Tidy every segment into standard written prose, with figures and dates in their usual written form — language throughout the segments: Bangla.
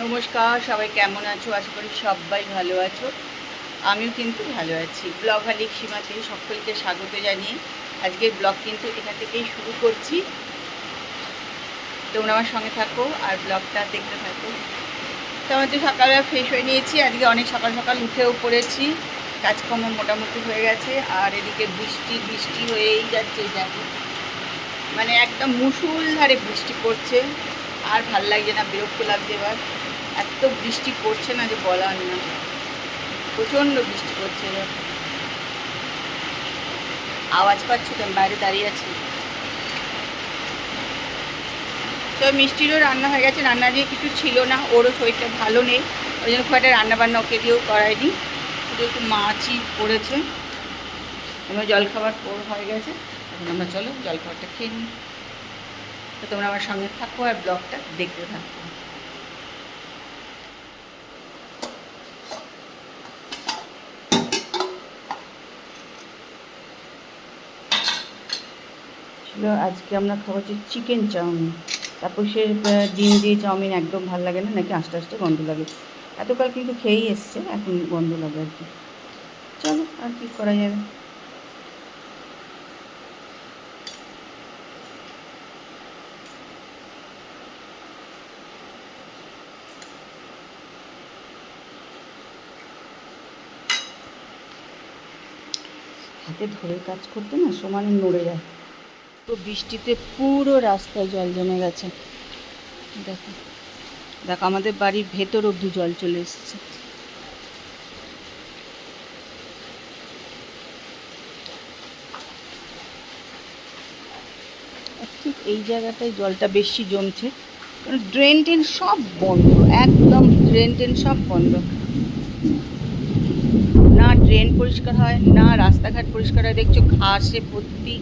নমস্কার, সবাই কেমন আছো? আশা করি সবাই ভালো আছো। আমিও কিন্তু ভালো আছি। ব্লগ হালিক সীমাতে সকলকে স্বাগত জানিয়ে আজকের ব্লগ কিন্তু এখান থেকেই শুরু করছি। তোমরা আমার সঙ্গে থাকো আর ব্লগটা দেখতে থাকো। তো আমার তো সকালবেলা ফ্রেশ হয়ে নিয়েছি। আজকে অনেক সকাল সকাল উঠেও পড়েছি, কাজকর্ম মোটামুটি হয়ে গেছে। আর এদিকে বৃষ্টি হয়েই যাচ্ছে, দেখো মানে একদম মুষলধারে বৃষ্টি পড়ছে। আর ভাল লাগছে না, বিরক্ত লাগছে। এবার এত বৃষ্টি পড়ছে না যে বলার না, প্রচণ্ড বৃষ্টি পড়ছে। এবার আওয়াজ পাচ্ছ তো, আমি বাইরে দাঁড়িয়ে আছি। তো মিষ্টিরও রান্না হয়ে গেছে, রান্না দিয়ে কিছু ছিল না, ওরও শরীরটা ভালো নেই, ওই জন্য খুব একটা রান্নাবান্না ওকে দিয়েও করায়নি, শুধু একটু মাছই পড়েছে। আমার জলখাবার হয়ে গেছে, এখন আমরা চলো জলখাবারটা খেয়ে নিই। তো তোমরা আমার সঙ্গে থাকো আর ব্লগটা দেখতে থাকো। আজকে আমরা খাবো হচ্ছে চিকেন চাউমিন। তারপর সে ডিম দিয়ে চাউমিন একদম ভালো লাগে না, নাকি আস্তে আস্তে গন্ধ লাগে। এতকাল কিন্তু খেয়েই এসছে, এখন গন্ধ লাগে আর কি। চলো আর কি করা যাবে। হাতে ধরে কাজ করতে না সমানে নড়ে যায়। তো বৃষ্টিতে পুরো রাস্তায় জল জমে গেছে। দেখো দেখো, আমাদের বাড়ির ভেতর অবধি জল চলে এসছে। ঠিক এই জায়গাটায় জলটা বেশি জমছে, কারণ ড্রেন টেন সব বন্ধ, একদম ড্রেন টেন সব বন্ধ। না ড্রেন পরিষ্কার হয়, না রাস্তাঘাট পরিষ্কার হয়। দেখছো ঘাসে ভর্তি,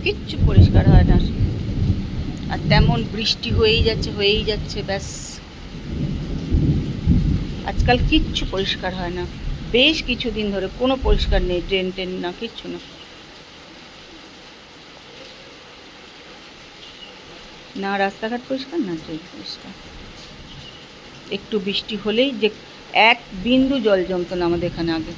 কিচ্ছু পরিষ্কার হয় না। আর তেমন বৃষ্টি হয়েই যাচ্ছে ব্যাস। আজকাল কিচ্ছু পরিষ্কার হয় না, বেশ কিছুদিন ধরে কোনো পরিষ্কার নেই, ড্রেন টেন না, কিচ্ছু না। না রাস্তাঘাট পরিষ্কার, না ড্রেন পরিষ্কার। একটু বৃষ্টি হলেই যে এক বিন্দু জল জমতো না আমাদের এখানে আগে।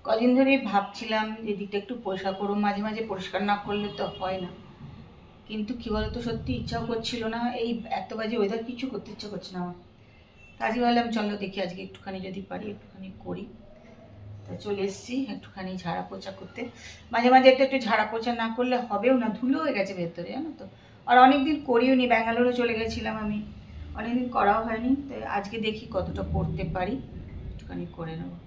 কদিন ধরেই ভাবছিলাম এদিকটা একটু পরিষ্কার করবো, মাঝে মাঝে পরিষ্কার না করলে তো হয় না। কিন্তু কী বলতো, সত্যি ইচ্ছাও করছিল না, এই এত বাজে ওয়েদার কিছু করতে ইচ্ছা করছে না আমার। কাজে ভাবলাম চলো দেখি আজকে একটুখানি যদি পারি একটুখানি করি। তা চলে এসেছি একটুখানি ঝাড়া পোছা করতে। মাঝে মাঝে একটু ঝাড়া পোছা না করলে হবেও না, ধুলো হয়ে গেছে ভেতরে, জানো তো। আর অনেকদিন করিও নি, ব্যাঙ্গালোরও চলে গেছিলাম আমি, অনেকদিন করাও হয়নি। তো আজকে দেখি কতটা করতে পারি, একটুখানি করে নেবো।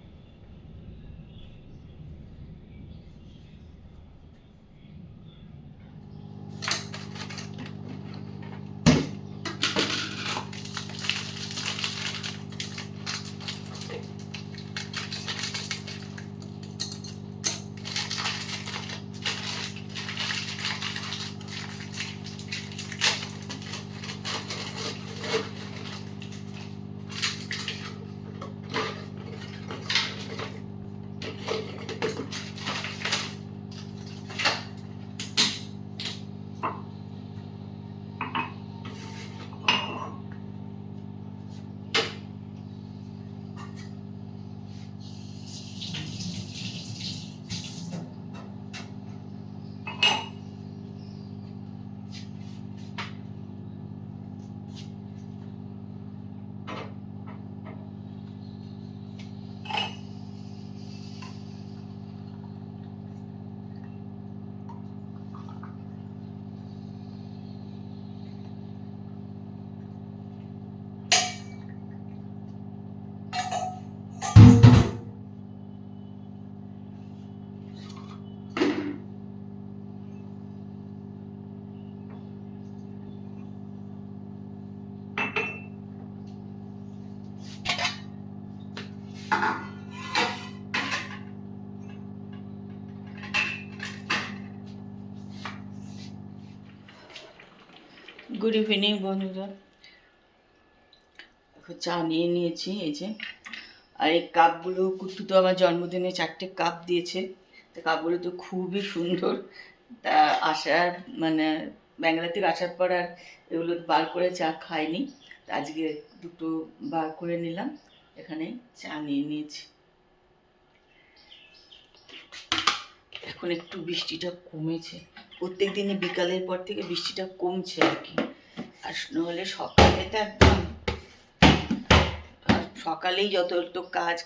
গুড ইভিনিং বন্ধুরা, চা নিয়ে নিয়েছি এই যে। আর এই কাপগুলো কুট্টু তো আমার জন্মদিনে 4টে কাপ দিয়েছে। তো কাপগুলো তো খুবই সুন্দর। তা আসার মানে ব্যাঙ্গালোর থেকে আসার পর আর এগুলো বার করে চা খাইনি। আজকে দুটো বার করে নিলাম, এখানে চা নিয়ে নিয়েছি। এখন একটু বৃষ্টিটা কমেছে, প্রত্যেক দিনই বিকালের পর থেকে বৃষ্টিটা কমছে আর কি। আর নাহলে সকালে তো একদম, সকালেই যত তো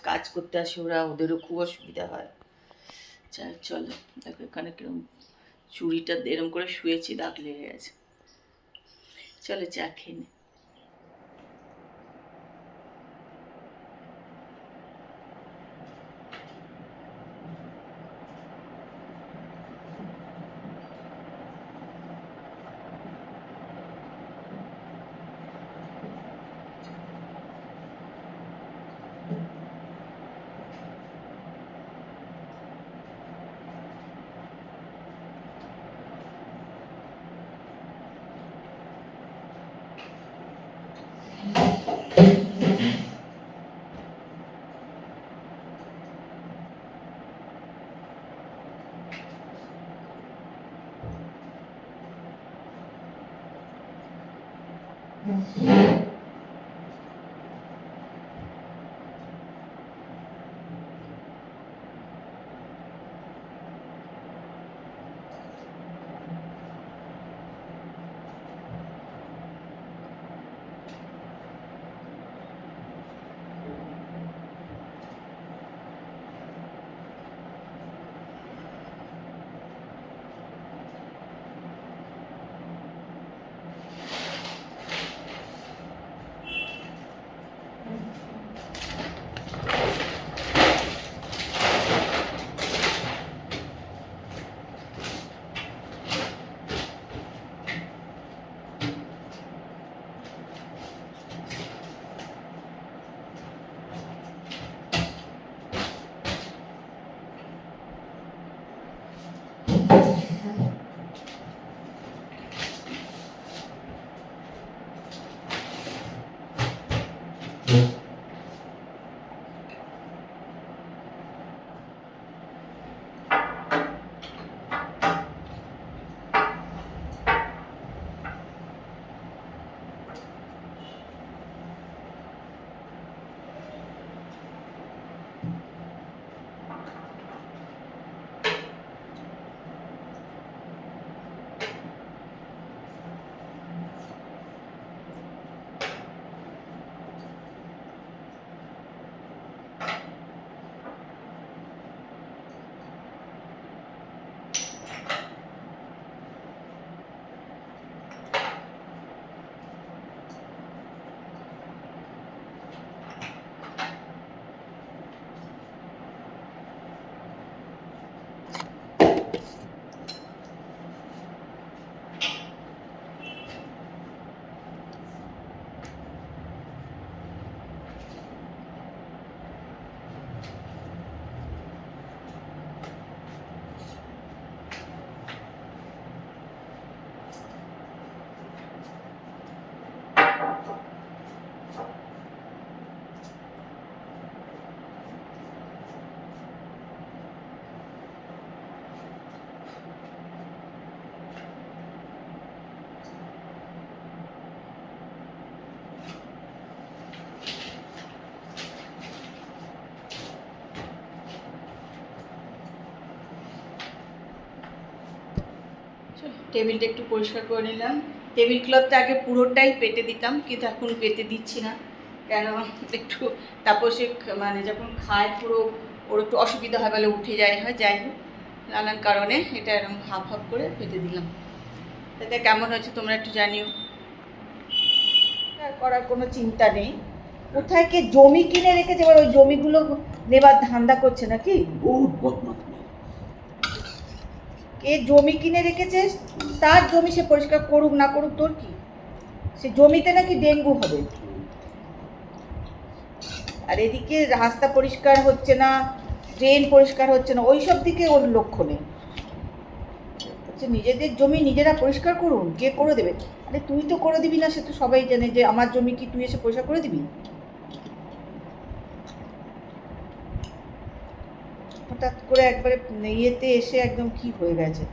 কাজ করতে আসে ওরা, ওদেরও খুব অসুবিধা হয়। চলো দেখো এখানে কিরম চুড়িটা এরম করে শুয়েছি, দাগ লেগে গেছে। চলো চা খেয়ে নে। টেবিলটা একটু পরিষ্কার করে নিলাম। টেবিল ক্লথটা আগে পুরোটাই পেতে দিতাম, কিন্তু এখন পেতে দিচ্ছি না। কেন একটু তাপসে মানে যখন খায় পুরো ওর একটু অসুবিধা হয়, বলে উঠে যায় হয়, যাই হোক নানান কারণে এটা এরকম হাফ হাফ করে পেতে দিলাম। তাতে কেমন হয়েছে তোমরা একটু জানিও। করার কোনো চিন্তা নেই। কোথায় কে জমি কিনে রেখেছে, এবার ওই জমিগুলো নেবার ধান্দা করছে নাকি? কে জমি কিনে রেখেছে তার জমি সে পরিষ্কার করুক না করুক, তোর কি? সে জমিতে নাকি ডেঙ্গু হবে। আর এদিকে রাস্তা পরিষ্কার হচ্ছে না, ড্রেন পরিষ্কার হচ্ছে না, ওই সব দিকে ওর লক্ষ্য নেই। আচ্ছা, নিজেদের জমি নিজেরা পরিষ্কার করুন, কে করে দেবে? আরে তুই তো করে দিবি না, সে তো সবাই জানে যে আমার জমি কি তুই এসে পরিষ্কার করে দিবি? হঠাৎ করে একবারে ইয়েতে এসে একদম কি হয়ে গেছে।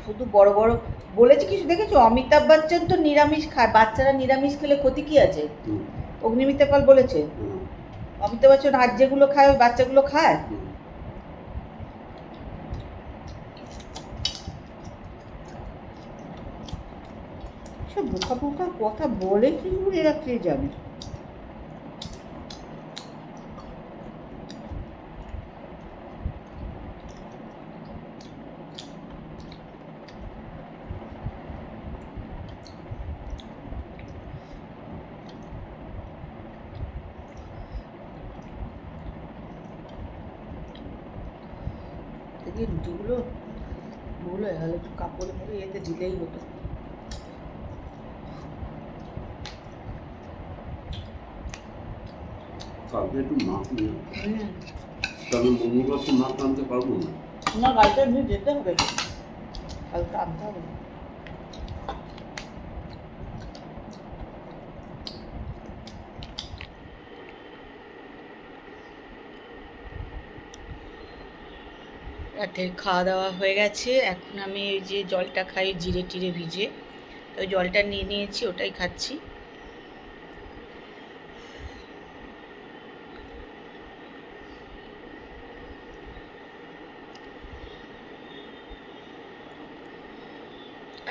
শুধু বড় বড় বলেছে কিছু দেখেছো? অমিতাভ বচ্চন তো নিরামিষ খায়, বাচ্চারা নিরামিষ খেলে ক্ষতি কি আছে? অগ্নিমিত্রা পাল বলেছে অমিতাভ বচ্চন আর যেগুলো খায় ওই বাচ্চাগুলো খায়। সব বোকা বোকা কথা বলে কি এরা কে জানে। দেখি রুটিগুলো ভুল হয়ে গেল, একটু কাপড়ে মুড়ে এতে দিলেই হতো। কালকে একটু মাছ নিয়ে তবে মঙ্গলবার তো মাছ আনতে পারবো না। না, গাড়িটা নিয়ে যেতে হবে, কালকে আনতে হবে। রাতের খাওয়া দাওয়া হয়ে গেছে, এখন আমি ওই যে জলটা খাই জিরে টিরে ভিজে, ওই জলটা নিয়ে নিয়েছি, ওটাই খাচ্ছি।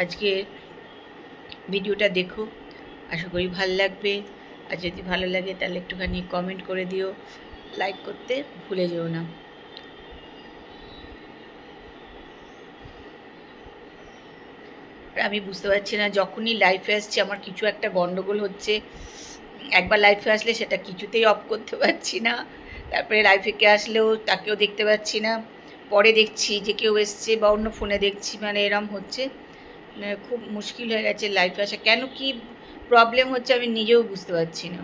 আজকে ভিডিওটা দেখো, আশা করি ভালো লাগবে। আর যদি ভালো লাগে তাহলে একটুখানি কমেন্ট করে দিও, লাইক করতে ভুলে যেও না। আমি বুঝতে পারছি না, যখনই লাইফে আসছি আমার কিছু একটা গন্ডগোল হচ্ছে। একবার লাইফে আসলে সেটা কিছুতেই অফ করতে পারছি না, তারপরে লাইফে কে আসলেও তাকেও দেখতে পাচ্ছি না, পরে দেখছি যে কেউ এসছে বা অন্য ফোনে দেখছি, মানে এরম হচ্ছে। মানে খুব মুশকিল হয়ে গেছে লাইফে আসা, কেন কি প্রবলেম হচ্ছে আমি নিজেও বুঝতে পারছি না।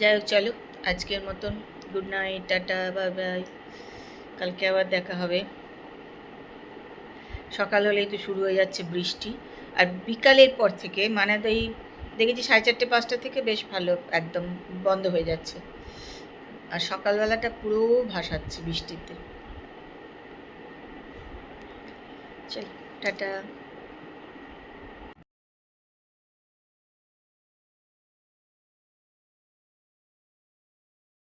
যাই হোক, চলো আজকের মতন good night, tata, bye bye. কালকে আবার দেখা হবে। সকাল হলেই তো শুরু হয়ে যাচ্ছে বৃষ্টি, আর বিকালের পর থেকে মানে এই দেখেছি 4:30-5টা থেকে বেশ ভালো, একদম বন্ধ হয়ে যাচ্ছে, আর সকালবেলাটা পুরো ভাসাচ্ছে বৃষ্টিতে। চল, টাটা।